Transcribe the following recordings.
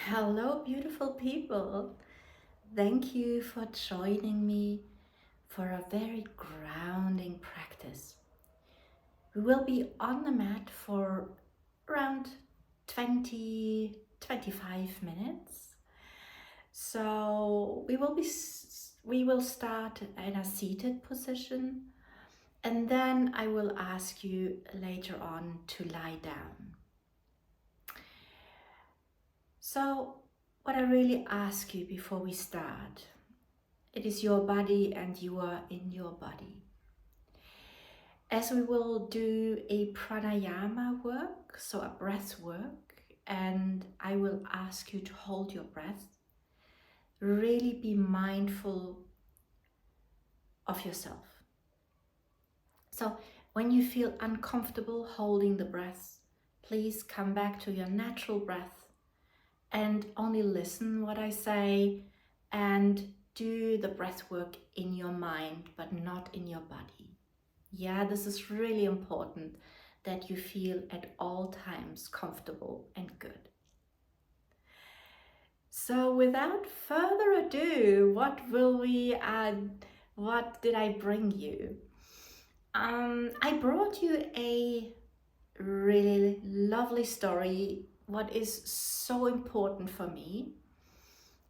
Hello, beautiful people. Thank you for joining me for a very grounding practice. We will be on the mat for around 20-25 minutes. So we will start in a seated position, and then I will ask you later on to lie down. So what I really ask you before we start, it is your body and you are in your body. As we will do a pranayama work, so a breath work, and I will ask you to hold your breath, really be mindful of yourself. So when you feel uncomfortable holding the breath, please come back to your natural breath and only listen what I say and do the breath work in your mind, but not in your body. Yeah, this is really important that you feel at all times comfortable and good. So without further ado, what did I bring you? I brought you a really lovely story, what is so important for me.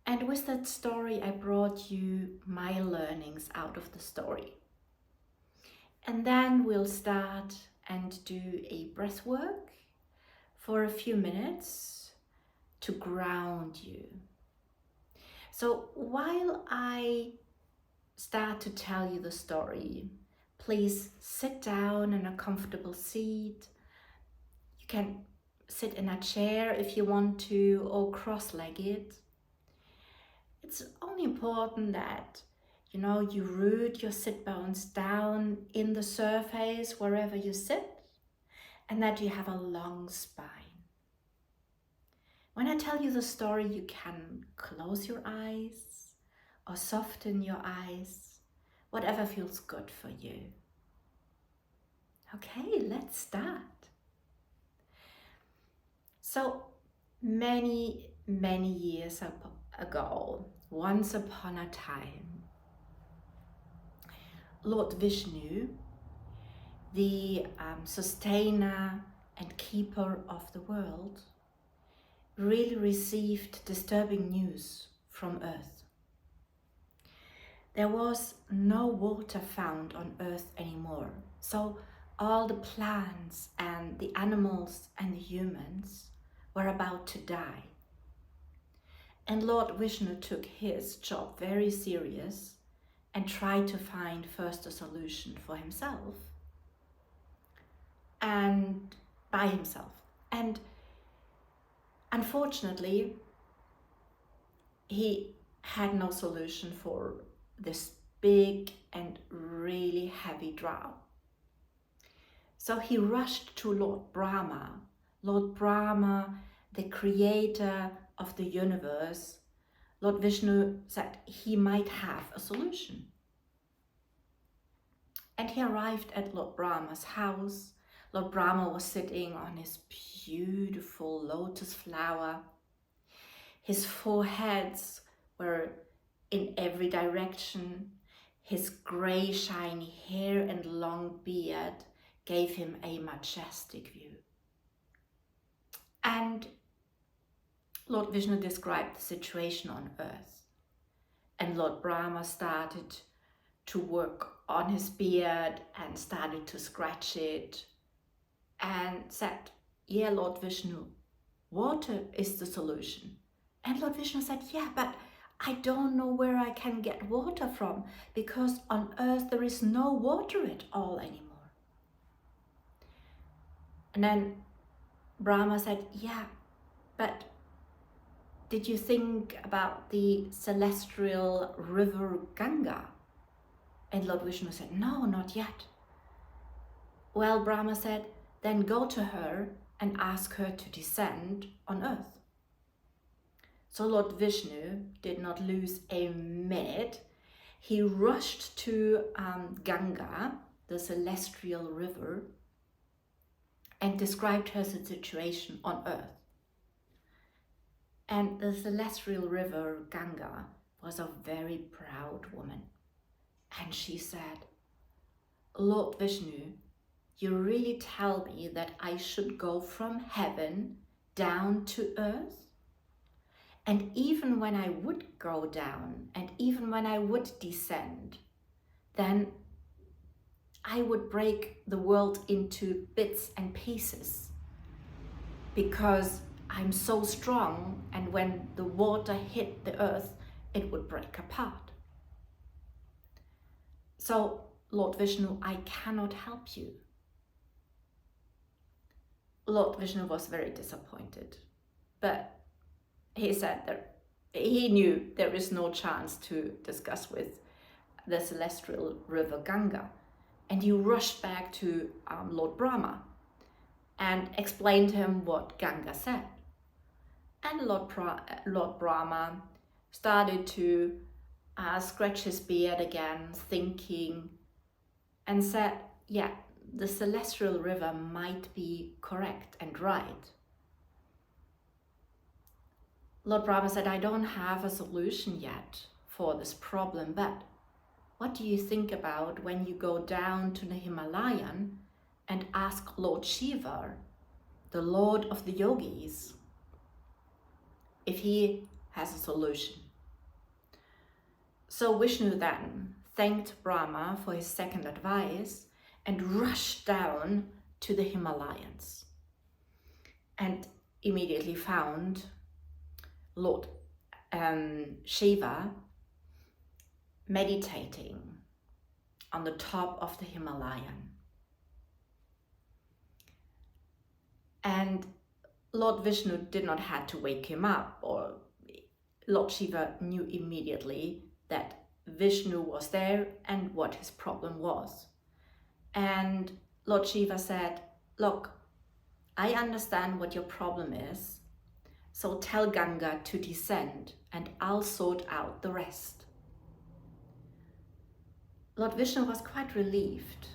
And with that story, I brought you my learnings out of the story. And then we'll start and do a breath work for a few minutes to ground you. So while I start to tell you the story, please sit down in a comfortable seat. You can sit in a chair if you want to, or cross-legged. It's only important that you root your sit bones down in the surface wherever you sit, and that you have a long spine. When I tell you the story, you can close your eyes or soften your eyes, whatever feels good for you. Okay, let's start. So many years ago, once upon a time, Lord Vishnu, the sustainer and keeper of the world, really received disturbing news from Earth. There was no water found on Earth anymore, so all the plants and the animals and the humans were about to die. And Lord Vishnu took his job very serious and tried to find first a solution for himself and by himself. And unfortunately, he had no solution for this big and really heavy drought. So he rushed to Lord Brahma. Lord Brahma, the creator of the universe. Lord Vishnu said he might have a solution. And he arrived at Lord Brahma's house. Lord Brahma was sitting on his beautiful lotus flower. His four heads were in every direction. His gray shiny hair and long beard gave him a majestic view. And Lord Vishnu described the situation on Earth. And Lord Brahma started to work on his beard and started to scratch it and said, yeah, Lord Vishnu, water is the solution. And Lord Vishnu said, yeah, but I don't know where I can get water from, because on Earth there is no water at all anymore. And then Brahma said, yeah, but did you think about the celestial river Ganga? And Lord Vishnu said, no, not yet. Well, Brahma said, then go to her and ask her to descend on Earth. So Lord Vishnu did not lose a minute. He rushed to Ganga, the celestial river, and described her situation on Earth. And the celestial river Ganga was a very proud woman. And she said, Lord Vishnu, you really tell me that I should go from heaven down to earth? And even when I would go down, and even when I would descend, then I would break the world into bits and pieces because I'm so strong, and when the water hit the earth, it would break apart. So, Lord Vishnu, I cannot help you. Lord Vishnu was very disappointed, but he said that he knew there is no chance to discuss with the celestial river Ganga. And he rushed back to Lord Brahma and explained to him what Ganga said. And Lord Brahma started to scratch his beard again, thinking, and said, yeah, the celestial river might be correct and right. Lord Brahma said, I don't have a solution yet for this problem, but what do you think about when you go down to the Himalayan and ask Lord Shiva, the Lord of the yogis, if he has a solution? So Vishnu then thanked Brahma for his second advice and rushed down to the Himalayas and immediately found Lord Shiva meditating on the top of the Himalayan. And Lord Vishnu did not have to wake him up, or Lord Shiva knew immediately that Vishnu was there and what his problem was. And Lord Shiva said, look, I understand what your problem is, so tell Ganga to descend and I'll sort out the rest. Lord Vishnu was quite relieved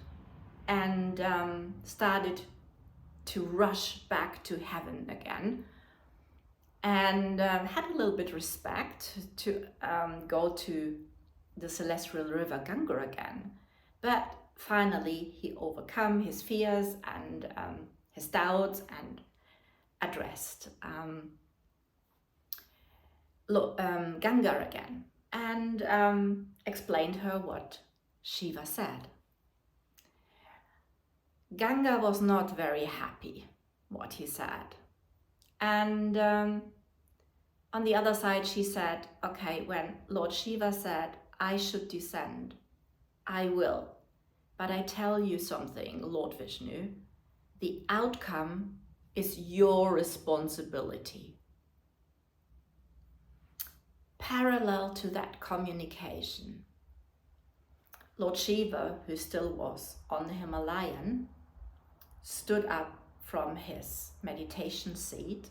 and started to rush back to heaven again, and had a little bit respect to go to the celestial river Ganga again. But finally he overcome his fears and his doubts and addressed Ganga again and explained her what Shiva said. Ganga was not very happy what he said. And on the other side, she said, okay, when Lord Shiva said, I should descend, I will. But I tell you something, Lord Vishnu, the outcome is your responsibility. Parallel to that communication, Lord Shiva, who still was on the Himalayan, stood up from his meditation seat.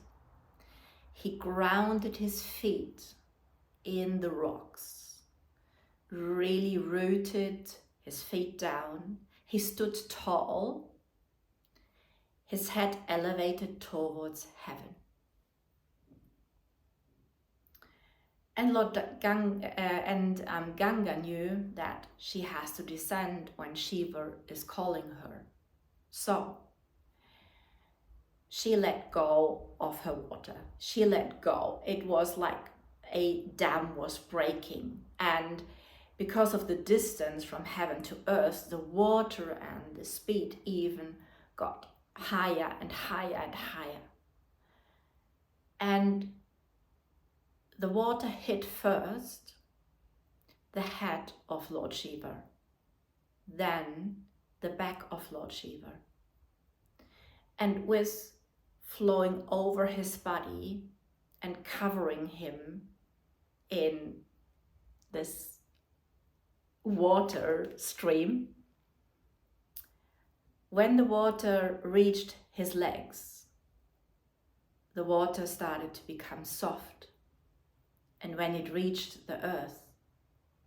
He grounded his feet in the rocks, really rooted his feet down. He stood tall, his head elevated towards heaven. And Ganga knew that she has to descend when Shiva is calling her. So she let go of her water. She let go. It was like a dam was breaking. And because of the distance from heaven to earth, the water and the speed even got higher and higher and higher. And the water hit first the head of Lord Shiva, then the back of Lord Shiva. And with flowing over his body and covering him in this water stream, when the water reached his legs, the water started to become soft. And when it reached the earth,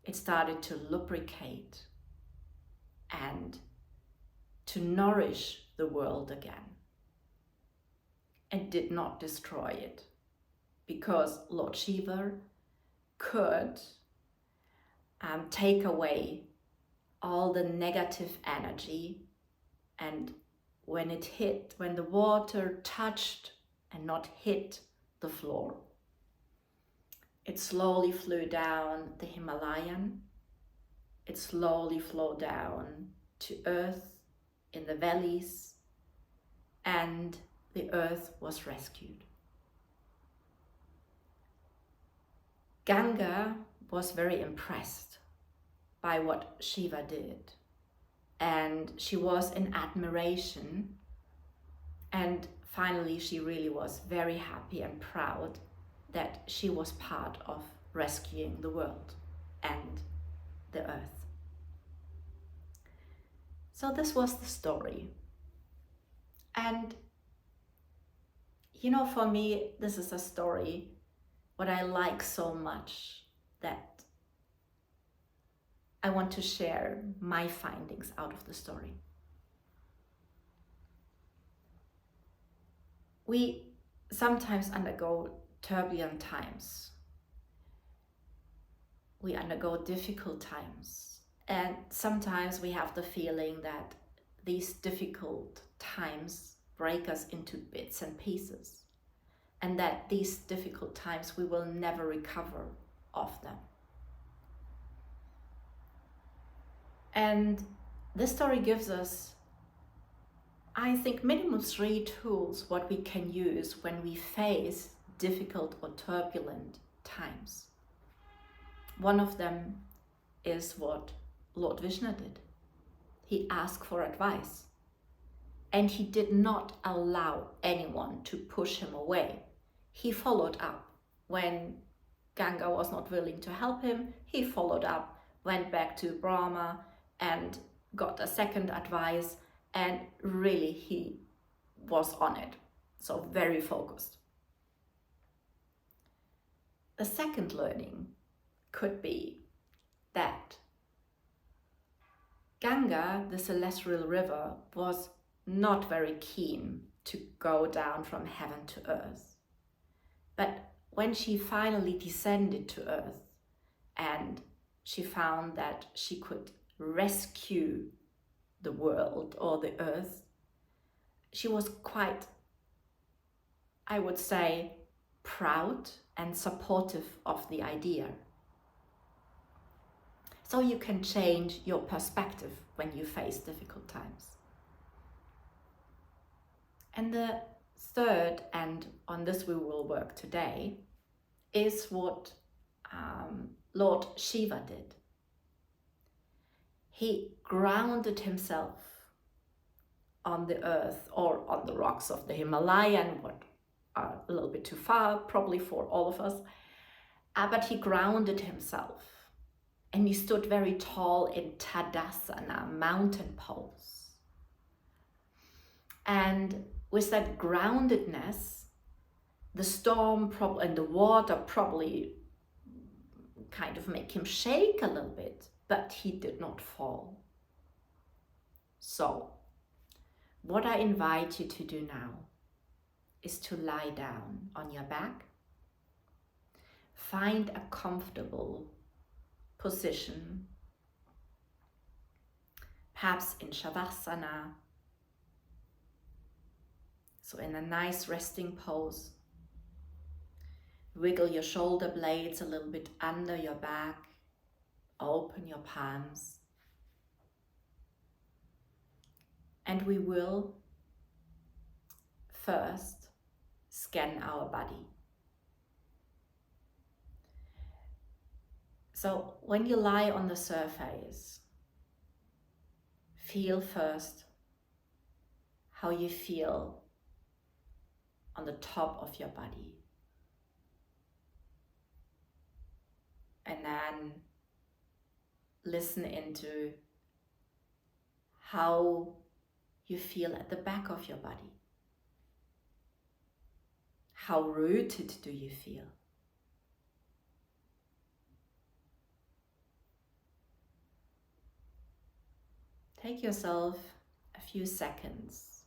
it started to lubricate and to nourish the world again, and did not destroy it, because Lord Shiva could take away all the negative energy, and when the water touched and not hit the floor, it slowly flew down the Himalayan, it slowly flowed down to earth in the valleys, and the earth was rescued. Ganga was very impressed by what Shiva did, and she was in admiration, and finally she really was very happy and proud that she was part of rescuing the world and the earth. So this was the story. And for me, this is a story what I like so much that I want to share my findings out of the story. We sometimes undergo turbulent times. We undergo difficult times. And sometimes we have the feeling that these difficult times break us into bits and pieces, and that these difficult times we will never recover of them. And this story gives us, I think, minimum 3 tools what we can use when we face difficult or turbulent times. One of them is what Lord Vishnu did. He asked for advice, and he did not allow anyone to push him away. He followed up. When Ganga was not willing to help him, he followed up, went back to Brahma and got a second advice, and really he was on it. So very focused. The second learning could be that Ganga, the celestial river, was not very keen to go down from heaven to earth. But when she finally descended to earth and she found that she could rescue the world or the earth, she was quite, I would say, proud and supportive of the idea. So you can change your perspective when you face difficult times. And the third, and on this we will work today, is what Lord Shiva did. He grounded himself on the earth or on the rocks of the Himalayan, what are a little bit too far probably for all of us, but he grounded himself, and he stood very tall in Tadasana, mountain pose. And with that groundedness, the storm and the water probably kind of make him shake a little bit, but he did not fall. So, what I invite you to do now is to lie down on your back. Find a comfortable position, perhaps in Shavasana, so in a nice resting pose. Wiggle your shoulder blades a little bit under your back, open your palms, and we will first scan our body. So when you lie on the surface, feel first how you feel on the top of your body. And then listen into how you feel at the back of your body. How rooted do you feel? Take yourself a few seconds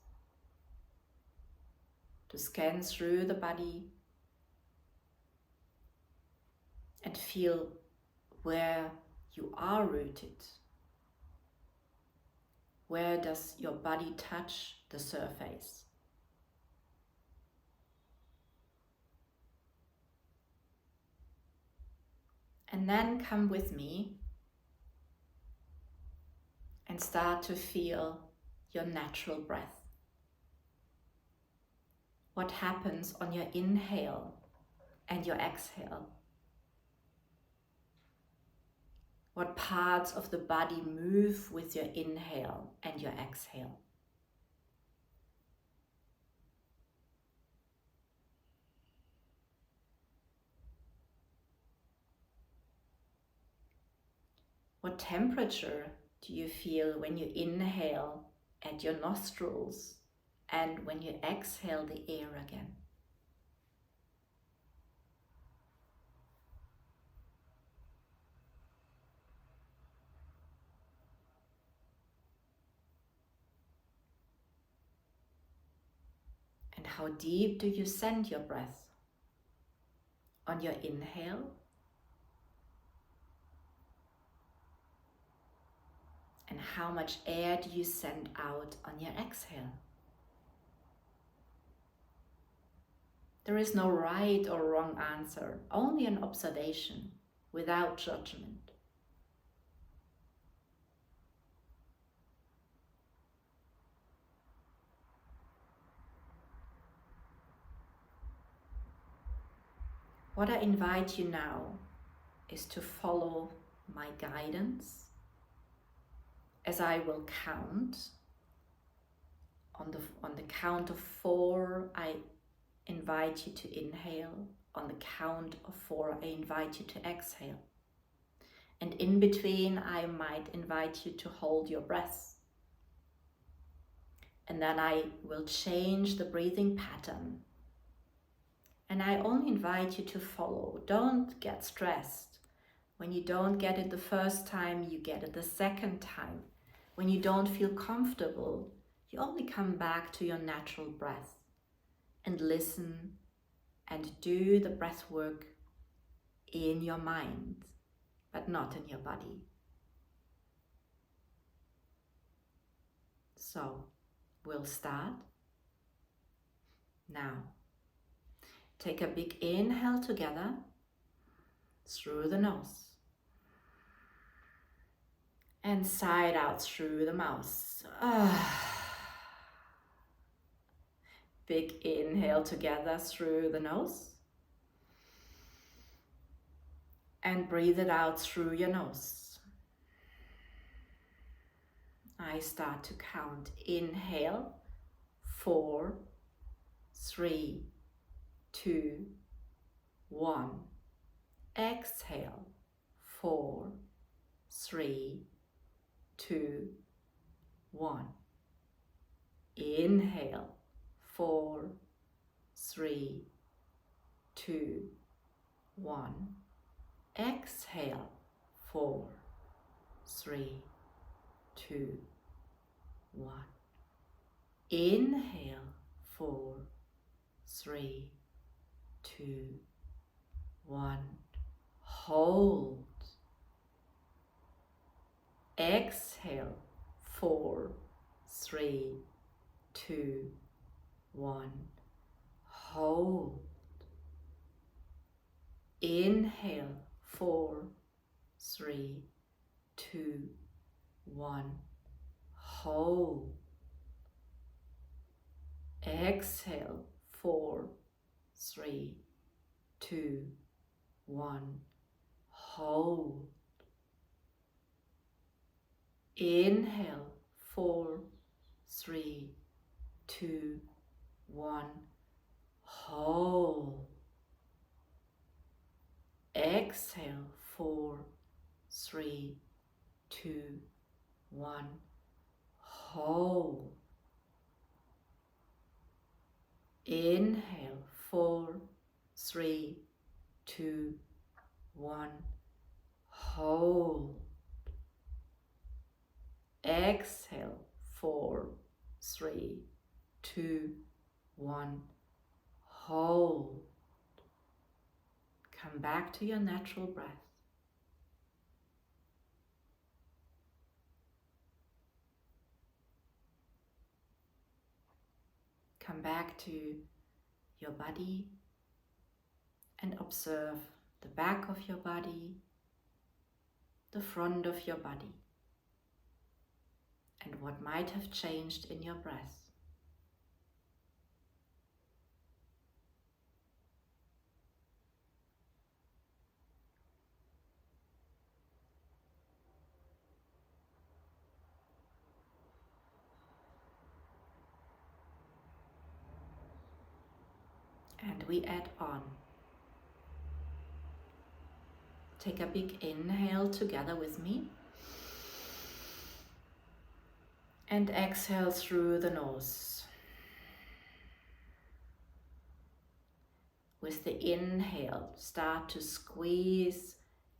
to scan through the body and feel where you are rooted. Where does your body touch the surface? And then come with me and start to feel your natural breath. What happens on your inhale and your exhale? What parts of the body move with your inhale and your exhale? What temperature do you feel when you inhale at your nostrils and when you exhale the air again? And how deep do you send your breath? On your inhale and how much air do you send out on your exhale? There is no right or wrong answer, only an observation without judgment. What I invite you now is to follow my guidance as I will count. On the count of 4, I invite you to inhale. On the count of 4, I invite you to exhale. And in between, I might invite you to hold your breath. And then I will change the breathing pattern. And I only invite you to follow. Don't get stressed. When you don't get it the first time, you get it the second time. When you don't feel comfortable, you only come back to your natural breath and listen and do the breath work in your mind, but not in your body. So, we'll start now. Take a big inhale together through the nose and sigh out through the mouth. Big inhale together through the nose and breathe it out through your nose. I start to count. Inhale, 4, 3, 2, 1. Exhale, 4, 3, 2, 1. Inhale, 4, 3, 2, 1. Exhale, 4, 3, 2, 1. Inhale, 4, 3, 2, 1. Hold. Exhale, 4, 3, 2, 1. Hold. Inhale, 4, 3, 2, 1. Hold. Exhale, 4, 3, 2, 1. Hold. Inhale, 4, 3, 2, 1. Hold. Exhale, 4, 3, 2, 1. Hold. Inhale, 4, 3, 2, 1. Hold. Exhale, 4, 3, 2, 1. Hold. Come back to your natural breath. Come back to your body and observe the back of your body, the front of your body, and what might have changed in your breath. And we add on. Take a big inhale together with me. And exhale through the nose. With the inhale, start to squeeze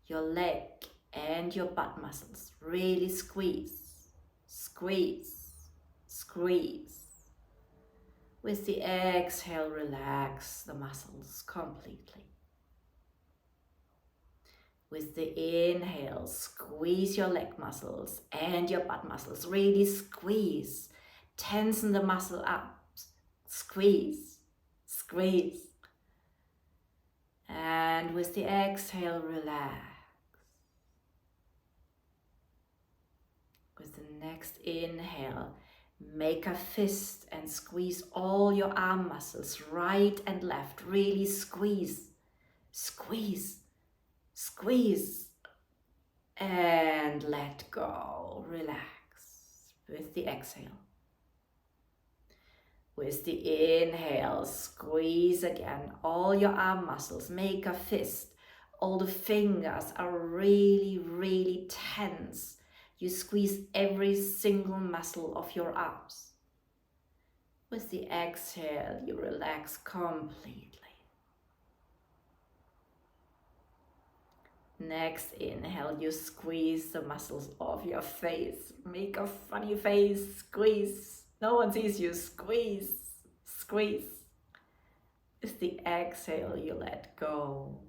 your leg and your butt muscles. Really squeeze, squeeze, squeeze. With the exhale, relax the muscles completely. With the inhale, squeeze your leg muscles and your butt muscles. Really squeeze. Tensen the muscle up. Squeeze, squeeze. And with the exhale, relax. With the next inhale, make a fist and squeeze all your arm muscles, right and left. Really squeeze, squeeze, squeeze. And let go, relax with the exhale. With the inhale, squeeze again all your arm muscles, make a fist. All the fingers are really, really tense. You squeeze every single muscle of your arms. With the exhale, you relax completely. Next inhale, you squeeze the muscles of your face. Make a funny face, squeeze. No one sees you, squeeze, squeeze. With the exhale, you let go.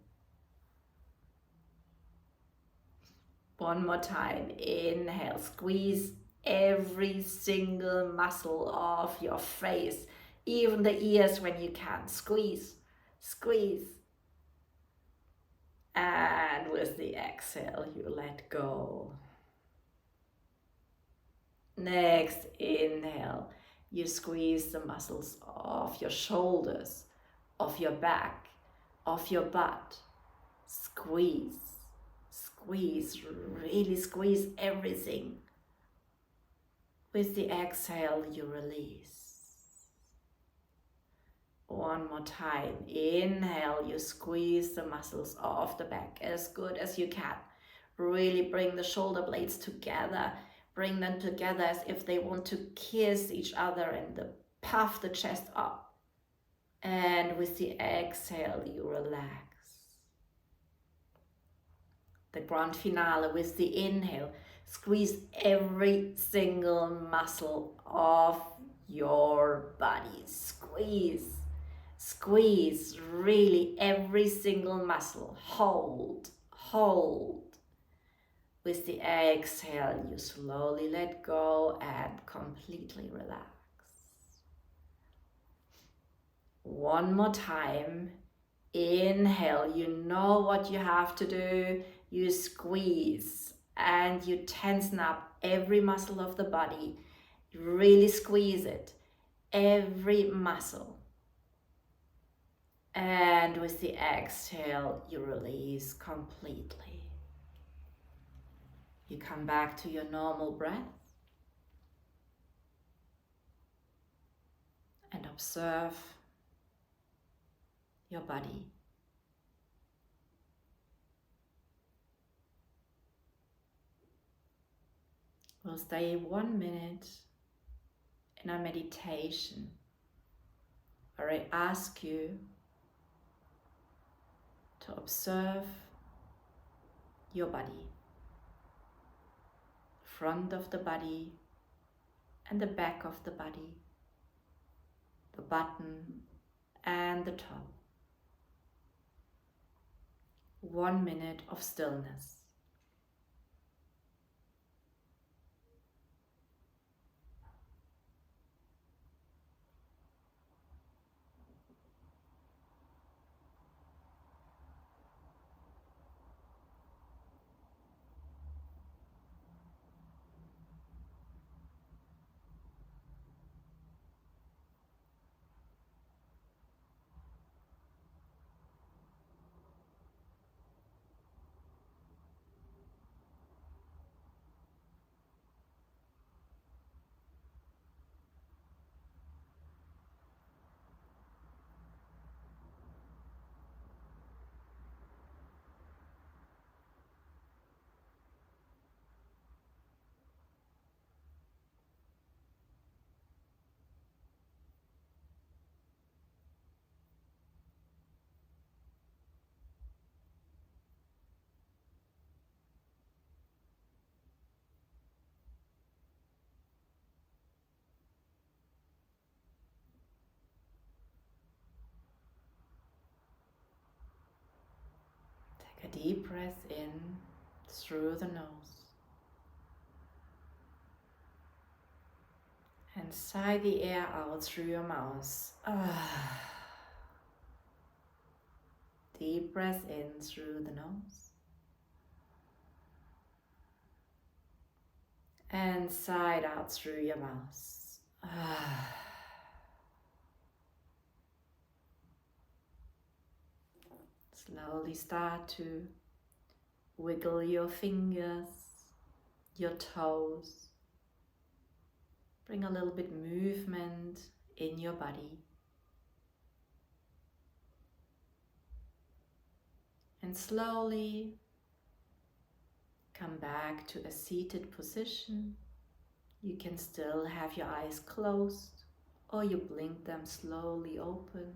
One more time, inhale, squeeze every single muscle of your face, even the ears when you can. Squeeze, squeeze. And with the exhale, you let go. Next inhale, you squeeze the muscles of your shoulders, of your back, of your butt. Squeeze, squeeze, really squeeze everything. With the exhale, you release. One more time. Inhale, you squeeze the muscles of the back as good as you can. Really bring the shoulder blades together. Bring them together as if they want to kiss each other and puff the chest up. And with the exhale, you relax. The grand finale with the inhale. Squeeze every single muscle of your body. Squeeze. Squeeze really every single muscle. Hold, hold. With the exhale, you slowly let go and completely relax. One more time. Inhale, you know what you have to do. You squeeze and you tensen up every muscle of the body. You really squeeze it, every muscle. And with the exhale, you release completely. You come back to your normal breath and observe your body. We'll stay 1 minute in our meditation where I ask you to observe your body, front of the body and the back of the body, the bottom and the top. 1 minute of stillness. Take a deep breath in through the nose and sigh the air out through your mouth. Deep breath in through the nose and sigh it out through your mouth. Slowly start to wiggle your fingers, your toes. Bring a little bit movement in your body. And slowly come back to a seated position. You can still have your eyes closed or you blink them slowly open.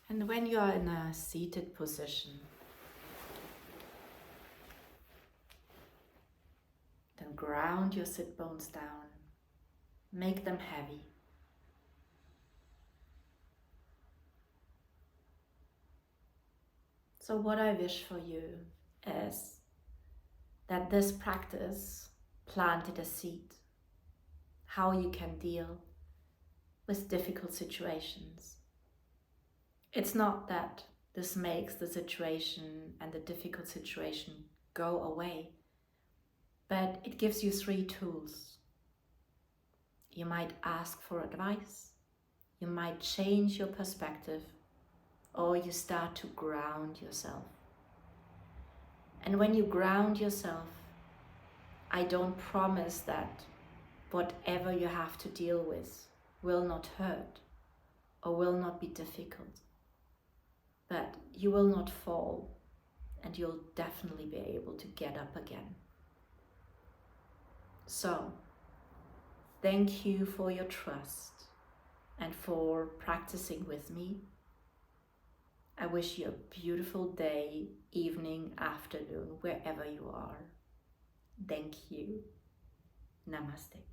And when you are in a seated position, then ground your sit bones down. Make them heavy. So what I wish for you is that this practice planted a seed, how you can deal with difficult situations. It's not that this makes the situation and the difficult situation go away, but it gives you 3 tools. You might ask for advice, you might change your perspective, or you start to ground yourself. And when you ground yourself, I don't promise that whatever you have to deal with will not hurt or will not be difficult, but you will not fall and you'll definitely be able to get up again. So, thank you for your trust and for practicing with me. I wish you a beautiful day, evening, afternoon, wherever you are. Thank you. Namaste.